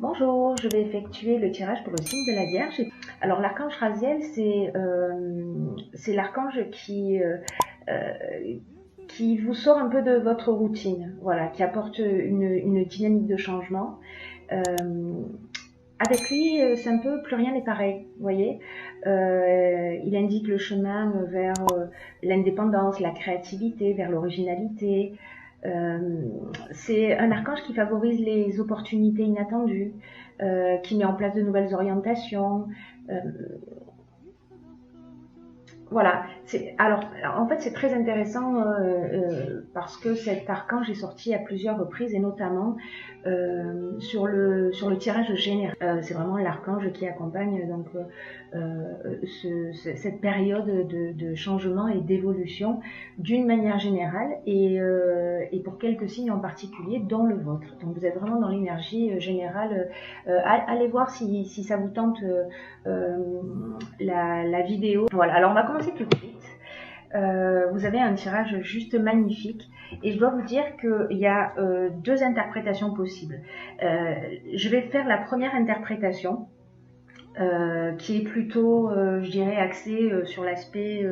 Bonjour, je vais effectuer le tirage pour le signe de la Vierge. Alors l'archange Raziel, c'est l'archange qui vous sort un peu de votre routine, voilà, qui apporte une dynamique de changement. Avec lui, c'est un peu plus rien n'est pareil, vous voyez. Il indique le chemin vers l'indépendance, la créativité, vers l'originalité. C'est un archange qui favorise les opportunités inattendues, qui met en place de nouvelles orientations. Voilà. Alors, en fait, c'est très intéressant parce que cet archange est sorti à plusieurs reprises et notamment sur le tirage général. C'est vraiment l'archange qui accompagne donc cette période de changement et d'évolution d'une manière générale et pour quelques signes en particulier, dont le vôtre. Donc, vous êtes vraiment dans l'énergie générale. Allez voir si ça vous tente la vidéo. Voilà. Alors, on va commencer tout de suite. Vous avez un tirage juste magnifique et je dois vous dire qu'il y a deux interprétations possibles. Je vais faire la première interprétation qui est plutôt, je dirais, axée sur l'aspect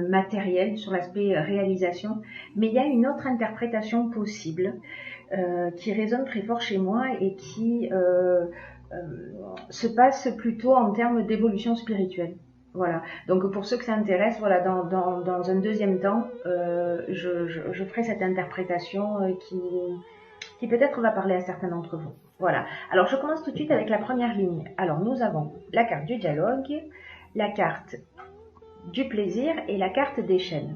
matériel, sur l'aspect réalisation, mais il y a une autre interprétation possible qui résonne très fort chez moi et qui se passe plutôt en termes d'évolution spirituelle. Voilà. Donc pour ceux que ça intéresse, voilà, dans un deuxième temps, je ferai cette interprétation qui peut-être va parler à certains d'entre vous. Voilà. Alors je commence tout de suite avec la première ligne. Alors nous avons la carte du dialogue, la carte du plaisir et la carte des chaînes.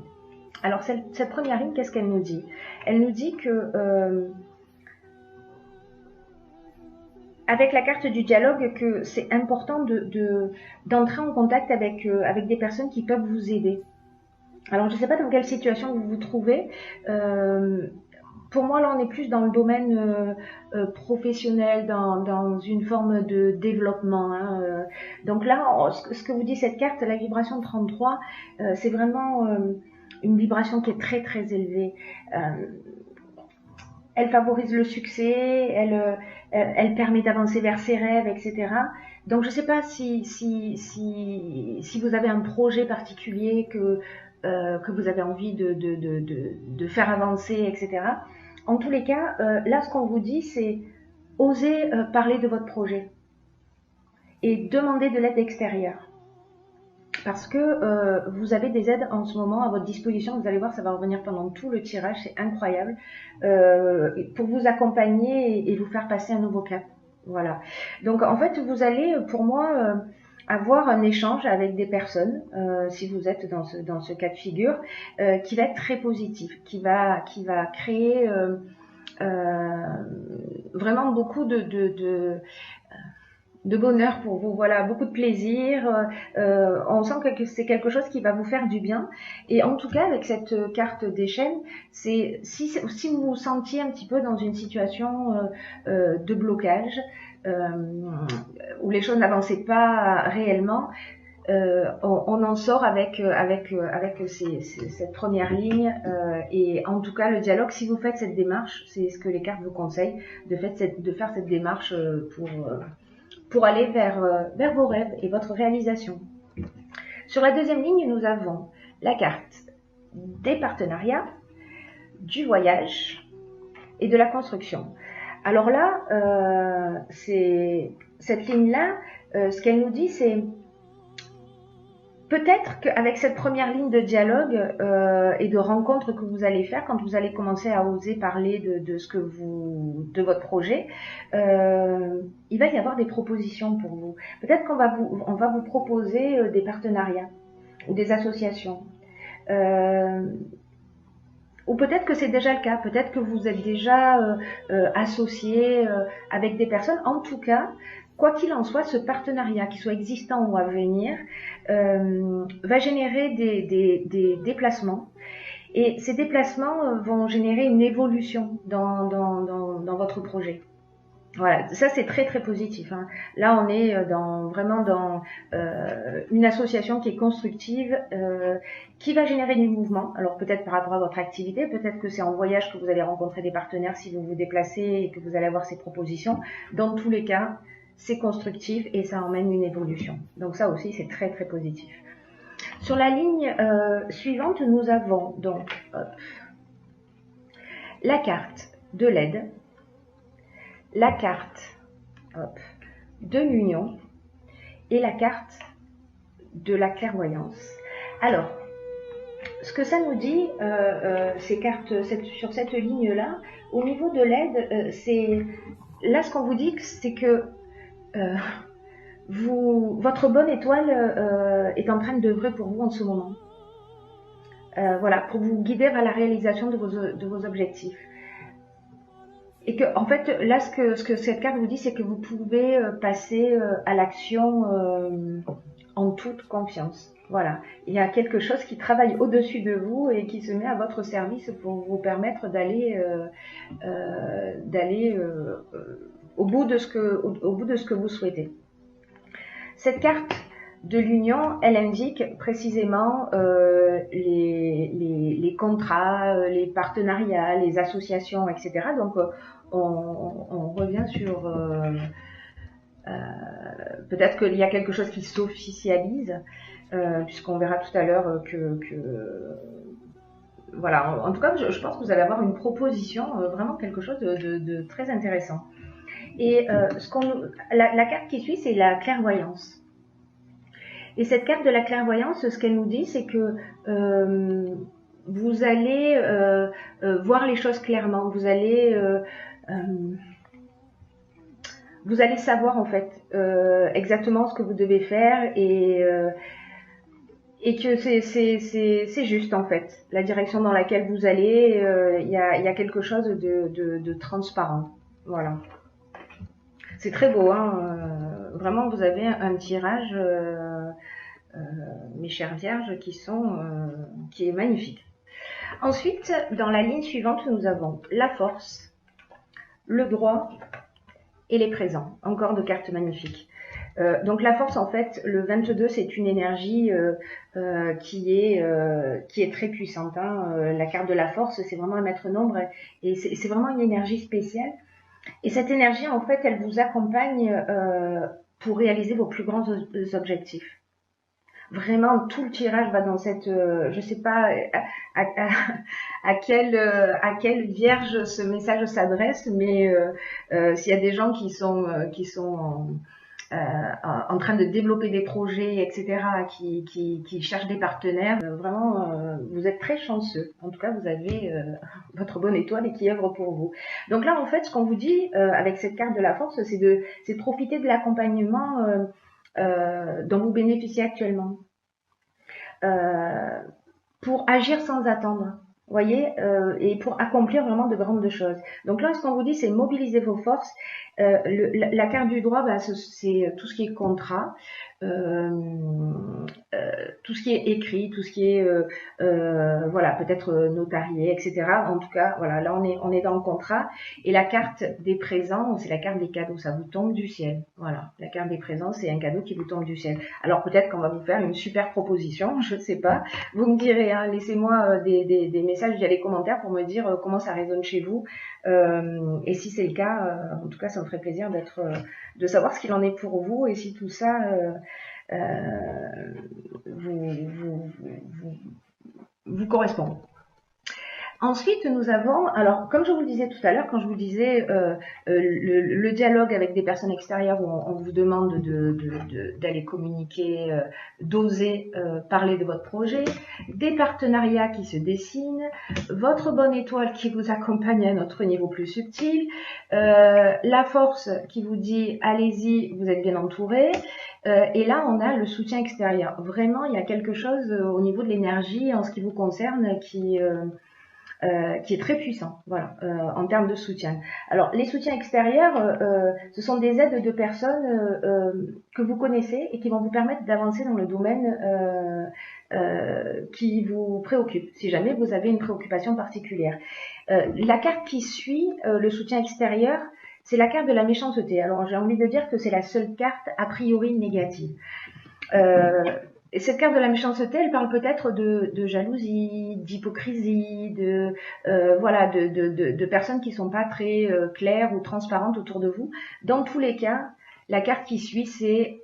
Alors cette première ligne, qu'est-ce qu'elle nous dit? Elle nous dit que avec la carte du dialogue, que c'est important d'entrer en contact avec des personnes qui peuvent vous aider. Alors, je ne sais pas dans quelle situation vous vous trouvez. Pour moi, là, on est plus dans le domaine professionnel, dans une forme de développement. Hein. Donc là, ce que vous dit cette carte, la vibration 33, c'est vraiment une vibration qui est très, très élevée. Elle favorise le succès, elle permet d'avancer vers ses rêves, etc. Donc je ne sais pas si vous avez un projet particulier que vous avez envie de faire avancer, etc. En tous les cas, là ce qu'on vous dit, c'est oser parler de votre projet et demander de l'aide extérieure. Parce que vous avez des aides en ce moment à votre disposition, vous allez voir, ça va revenir pendant tout le tirage, c'est incroyable, pour vous accompagner et vous faire passer un nouveau cap. Voilà. Donc en fait, vous allez, pour moi, avoir un échange avec des personnes, si vous êtes dans ce cas de figure, qui va être très positif, qui va créer vraiment beaucoup de bonheur pour vous, voilà, beaucoup de plaisir. On sent que c'est quelque chose qui va vous faire du bien. Et en tout cas, avec cette carte des chaînes, c'est si vous vous sentiez un petit peu dans une situation de blocage, où les choses n'avançaient pas réellement, on en sort avec cette première ligne. Et en tout cas, le dialogue, si vous faites cette démarche, c'est ce que les cartes vous conseillent, de faire cette démarche pour aller vers vos rêves et votre réalisation. Sur la deuxième ligne, nous avons la carte des partenariats, du voyage et de la construction. Alors là, cette ligne-là, ce qu'elle nous dit, c'est peut-être qu'avec cette première ligne de dialogue et de rencontre que vous allez faire quand vous allez commencer à oser parler de votre projet, il va y avoir des propositions pour vous. Peut-être qu'on va vous proposer des partenariats ou des associations. Ou peut-être que c'est déjà le cas, peut-être que vous êtes déjà associé avec des personnes. En tout cas, quoi qu'il en soit, ce partenariat, qu'il soit existant ou à venir, va générer des déplacements. Et ces déplacements vont générer une évolution dans votre projet. Voilà, ça c'est très très positif, hein. Là on est vraiment dans une association qui est constructive, qui va générer du mouvement. Alors peut-être par rapport à votre activité, peut-être que c'est en voyage que vous allez rencontrer des partenaires si vous vous déplacez et que vous allez avoir ces propositions. Dans tous les cas, c'est constructif et ça emmène une évolution. Donc ça aussi c'est très très positif. Sur la ligne suivante, nous avons donc la carte de l'aide, la carte de l'union et la carte de la clairvoyance. Alors, ce que ça nous dit, ces cartes sur cette ligne-là, au niveau de l'aide, c'est là ce qu'on vous dit, c'est que votre bonne étoile est en train d'œuvrer pour vous en ce moment. Voilà, pour vous guider vers la réalisation de vos objectifs. Et que, en fait, là, ce que cette carte vous dit, c'est que vous pouvez passer à l'action en toute confiance. Voilà, il y a quelque chose qui travaille au-dessus de vous et qui se met à votre service pour vous permettre d'aller au bout de ce que vous souhaitez. Cette carte de l'union, elle indique précisément les contrats, les partenariats, les associations, etc. Donc, on revient sur peut-être qu'il y a quelque chose qui s'officialise, puisqu'on verra tout à l'heure que voilà, en tout cas, je pense que vous allez avoir une proposition, vraiment quelque chose de très intéressant. Et la carte qui suit, c'est la clairvoyance. Et cette carte de la clairvoyance, ce qu'elle nous dit, c'est que vous allez voir les choses clairement, vous allez savoir en fait exactement ce que vous devez faire et que c'est juste en fait la direction dans laquelle vous allez. Il y a quelque chose de transparent. Voilà. C'est très beau, hein. Vraiment, vous avez un tirage, mes chères vierges, qui est magnifique. Ensuite, dans la ligne suivante, nous avons la force, le droit et les présents. Encore de cartes magnifiques. Donc la force, en fait, le 22, c'est une énergie qui est très puissante, hein. La carte de la force, c'est vraiment un maître nombre et c'est vraiment une énergie spéciale. Et cette énergie, en fait, elle vous accompagne pour réaliser vos plus grands objectifs. Vraiment, tout le tirage va dans cette, je sais pas à quelle vierge ce message s'adresse, mais s'il y a des gens qui sont en train de développer des projets, etc., qui cherchent des partenaires, vraiment, vous êtes très chanceux. En tout cas, vous avez votre bonne étoile et qui œuvre pour vous. Donc là, en fait, ce qu'on vous dit avec cette carte de la force, c'est de profiter de l'accompagnement dont vous bénéficiez actuellement pour agir sans attendre. Vous voyez, et pour accomplir vraiment de grandes choses. Donc là, ce qu'on vous dit, c'est mobiliser vos forces. La carte du droit, c'est tout ce qui est contrat, tout ce qui est écrit, tout ce qui est voilà, peut-être notarié, etc. En tout cas, voilà, là on est dans le contrat. Et la carte des présents, c'est la carte des cadeaux, ça vous tombe du ciel. Voilà, la carte des présents, c'est un cadeau qui vous tombe du ciel. Alors peut-être qu'on va vous faire une super proposition, je ne sais pas. Vous me direz, hein, laissez-moi des messages via les commentaires pour me dire comment ça résonne chez vous. Et si c'est le cas, en tout cas, ça me ferait plaisir de savoir ce qu'il en est pour vous et si tout ça vous correspond. Ensuite, nous avons, alors comme je vous le disais tout à l'heure, quand je vous disais le dialogue avec des personnes extérieures où on vous demande d'aller communiquer, d'oser parler de votre projet, des partenariats qui se dessinent, votre bonne étoile qui vous accompagne à notre niveau plus subtil, la force qui vous dit allez-y, vous êtes bien entouré, et là on a le soutien extérieur. Vraiment, il y a quelque chose au niveau de l'énergie en ce qui vous concerne qui est très puissant, voilà, en termes de soutien. Alors, les soutiens extérieurs, ce sont des aides de personnes que vous connaissez et qui vont vous permettre d'avancer dans le domaine qui vous préoccupe, si jamais vous avez une préoccupation particulière. La carte qui suit le soutien extérieur, c'est la carte de la méchanceté. Alors j'ai envie de dire que c'est la seule carte a priori négative. Et cette carte de la méchanceté, elle parle peut-être de jalousie, d'hypocrisie, voilà, de personnes qui sont pas très claires ou transparentes autour de vous. Dans tous les cas, la carte qui suit, c'est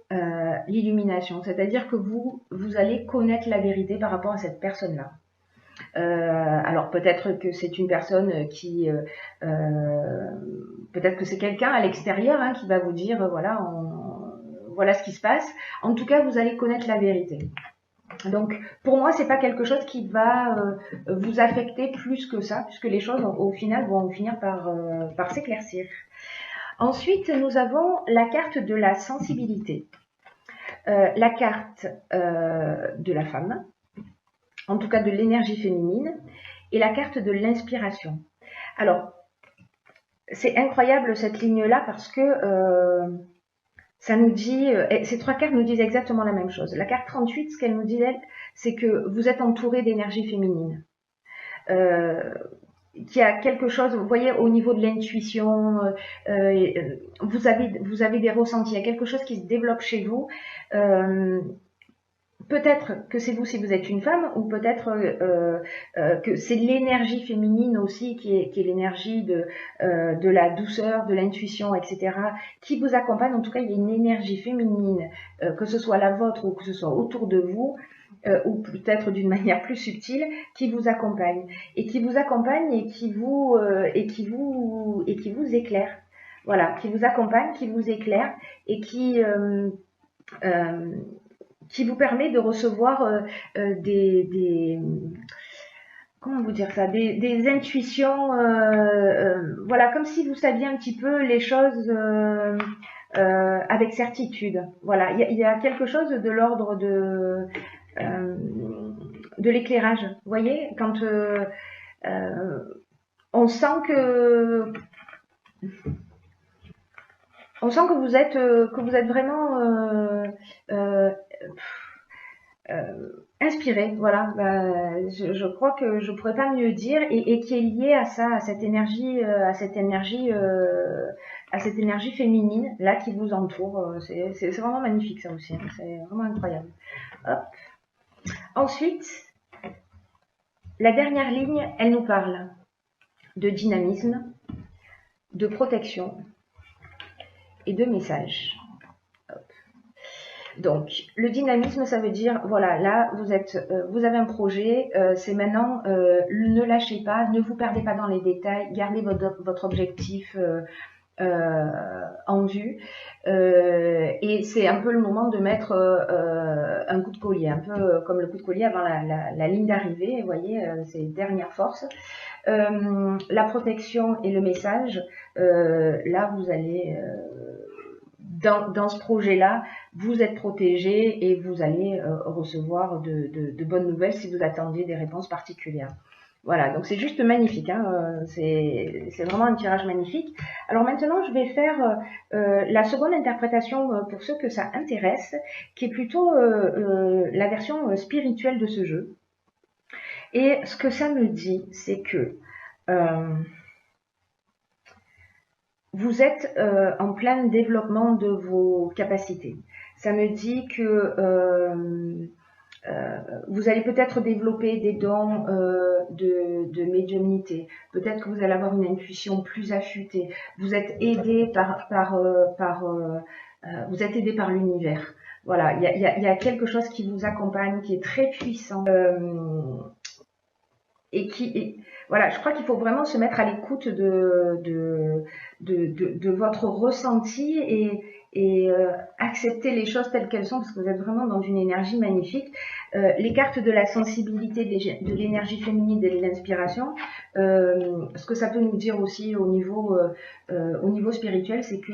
l'illumination. C'est-à-dire que vous allez connaître la vérité par rapport à cette personne-là. Alors peut-être que c'est une personne qui, peut-être que c'est quelqu'un à l'extérieur hein, qui va vous dire, voilà, voilà ce qui se passe. En tout cas, vous allez connaître la vérité. Donc, pour moi, c'est pas quelque chose qui va vous affecter plus que ça, puisque les choses, au final, vont finir par s'éclaircir. Ensuite, nous avons la carte de la sensibilité, la carte de la femme, en tout cas de l'énergie féminine, et la carte de l'inspiration. Alors, c'est incroyable cette ligne-là parce que ça nous dit, ces trois cartes nous disent exactement la même chose. La carte 38, ce qu'elle nous dit, elle, c'est que vous êtes entouré d'énergie féminine. Qu'il y a quelque chose, vous voyez, au niveau de l'intuition, vous avez des ressentis, il y a quelque chose qui se développe chez vous. Peut-être que c'est vous si vous êtes une femme, ou peut-être que c'est l'énergie féminine aussi qui est l'énergie de la douceur, de l'intuition, etc., qui vous accompagne. En tout cas, il y a une énergie féminine, que ce soit la vôtre ou que ce soit autour de vous, ou peut-être d'une manière plus subtile, qui vous accompagne et qui vous éclaire. Voilà, qui vous accompagne, qui vous éclaire et qui vous permet de recevoir comment vous dire ça, des intuitions, voilà, comme si vous saviez un petit peu les choses avec certitude. Voilà, il y a quelque chose de l'ordre de l'éclairage. Vous voyez, quand on sent que vous êtes vraiment inspiré, voilà. Je crois que je pourrais pas mieux dire, et qui est lié à ça, à cette énergie féminine là qui vous entoure. C'est vraiment magnifique ça aussi, hein. C'est vraiment incroyable. Hop. Ensuite, la dernière ligne, elle nous parle de dynamisme, de protection et de message. Donc, le dynamisme, ça veut dire, voilà, là, vous avez un projet, c'est maintenant, ne lâchez pas, ne vous perdez pas dans les détails, gardez votre objectif en vue, et c'est un peu le moment de mettre un coup de collier, un peu comme le coup de collier avant la ligne d'arrivée, vous voyez, c'est dernière force. La protection et le message, là, vous allez... Dans ce projet-là, vous êtes protégé et vous allez recevoir de bonnes nouvelles si vous attendiez des réponses particulières. Voilà, donc c'est juste magnifique, hein, c'est vraiment un tirage magnifique. Alors maintenant, je vais faire la seconde interprétation pour ceux que ça intéresse, qui est plutôt la version spirituelle de ce jeu. Et ce que ça me dit, c'est que vous êtes en plein développement de vos capacités. Ça me dit que vous allez peut-être développer des dons de médiumnité. Peut-être que vous allez avoir une intuition plus affûtée. Vous êtes aidé vous êtes aidé par l'univers. Voilà, il y a quelque chose qui vous accompagne, qui est très puissant. Voilà, je crois qu'il faut vraiment se mettre à l'écoute de votre ressenti et accepter les choses telles qu'elles sont, parce que vous êtes vraiment dans une énergie magnifique. Les cartes de la sensibilité, de l'énergie féminine et de l'inspiration, ce que ça peut nous dire aussi au niveau spirituel, c'est que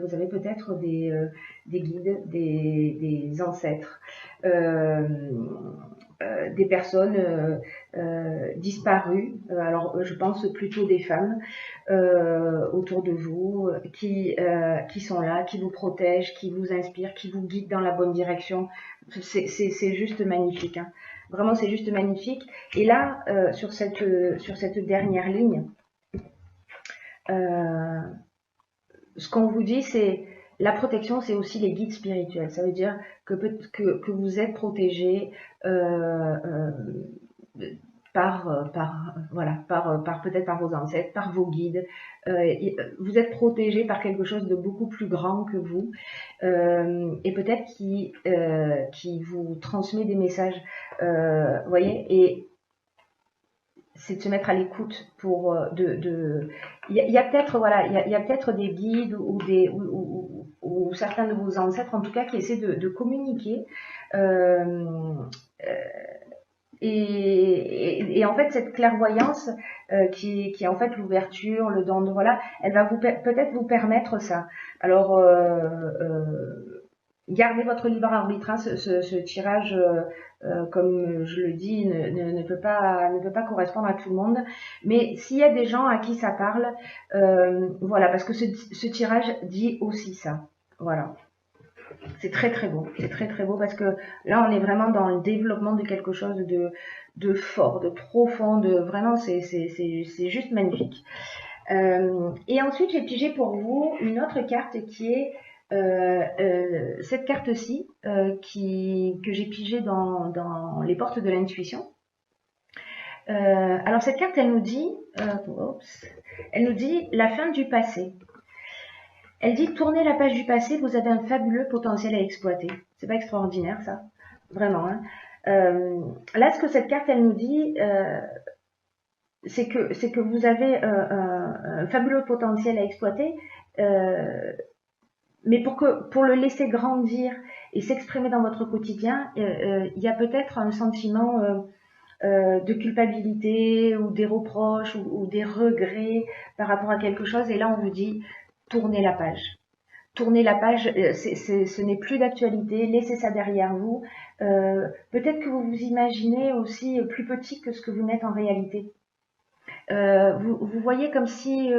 vous avez peut-être des guides, des ancêtres, des personnes disparues, alors je pense plutôt des femmes autour de vous qui sont là, qui vous protègent, qui vous inspirent, qui vous guident dans la bonne direction. C'est juste magnifique, hein. Vraiment, c'est juste magnifique. Et là, sur cette dernière ligne, ce qu'on vous dit, c'est la protection, c'est aussi les guides spirituels. Ça veut dire que vous êtes protégé par peut-être par vos ancêtres, par vos guides. Vous êtes protégé par quelque chose de beaucoup plus grand que vous et peut-être qui vous transmet des messages. Voyez, et c'est de se mettre à l'écoute pour il y a peut-être voilà il y a peut-être des guides ou certains de vos ancêtres en tout cas qui essaient de communiquer et en fait cette clairvoyance qui est en fait l'ouverture, le don de voilà, elle va peut-être vous permettre ça. Alors gardez votre libre arbitre, hein, ce tirage, comme je le dis, ne peut pas correspondre à tout le monde. Mais s'il y a des gens à qui ça parle, voilà, parce que ce tirage dit aussi ça. Voilà. C'est très très beau, c'est très très beau parce que là on est vraiment dans le développement de quelque chose de fort, de profond, de vraiment c'est juste magnifique. Et ensuite j'ai pigé pour vous une autre carte qui est cette carte-ci que j'ai pigée dans les portes de l'intuition. Alors cette carte elle nous dit la fin du passé. Elle dit tournez la page du passé, vous avez un fabuleux potentiel à exploiter. C'est pas extraordinaire ça, vraiment. Hein. Là, ce que cette carte elle nous dit, c'est que vous avez un fabuleux potentiel à exploiter, mais pour le laisser grandir et s'exprimer dans votre quotidien, il y a peut-être un sentiment de culpabilité ou des reproches ou des regrets par rapport à quelque chose. Et là, on vous dit tournez la page. Tournez la page, ce n'est plus d'actualité, laissez ça derrière vous. Peut-être que vous vous imaginez aussi plus petit que ce que vous n'êtes en réalité. Vous voyez comme si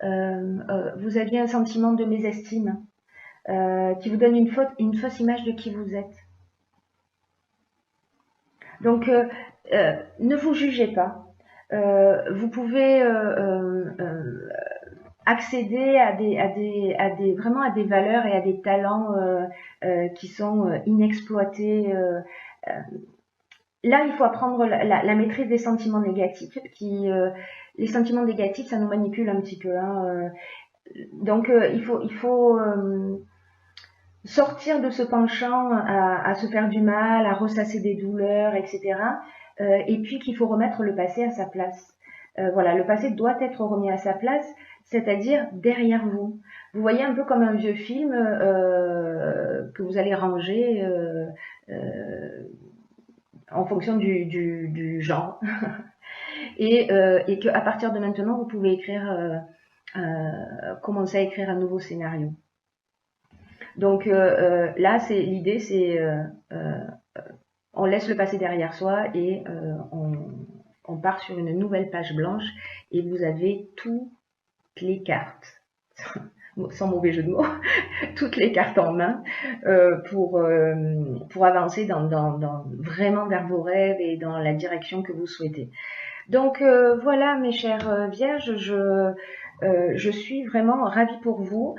vous aviez un sentiment de mésestime qui vous donne une fausse image de qui vous êtes. Donc, ne vous jugez pas. Vous pouvez accéder vraiment à des valeurs et à des talents qui sont inexploités. Là, il faut apprendre la maîtrise des sentiments négatifs. Les sentiments négatifs, ça nous manipule un petit peu. Hein. Donc, il faut sortir de ce penchant à se faire du mal, à ressasser des douleurs, etc. Et puis qu'il faut remettre le passé à sa place. Voilà, le passé doit être remis à sa place, c'est-à-dire derrière vous. Vous voyez un peu comme un vieux film que vous allez ranger en fonction du genre. et qu'à partir de maintenant, vous pouvez commencer à écrire un nouveau scénario. Donc là, l'idée, c'est on laisse le passé derrière soi et on part sur une nouvelle page blanche et vous avez toutes les cartes, sans mauvais jeu de mots, toutes les cartes en main pour avancer vraiment vers vos rêves et dans la direction que vous souhaitez. Donc voilà mes chères vierges, je suis vraiment ravie pour vous.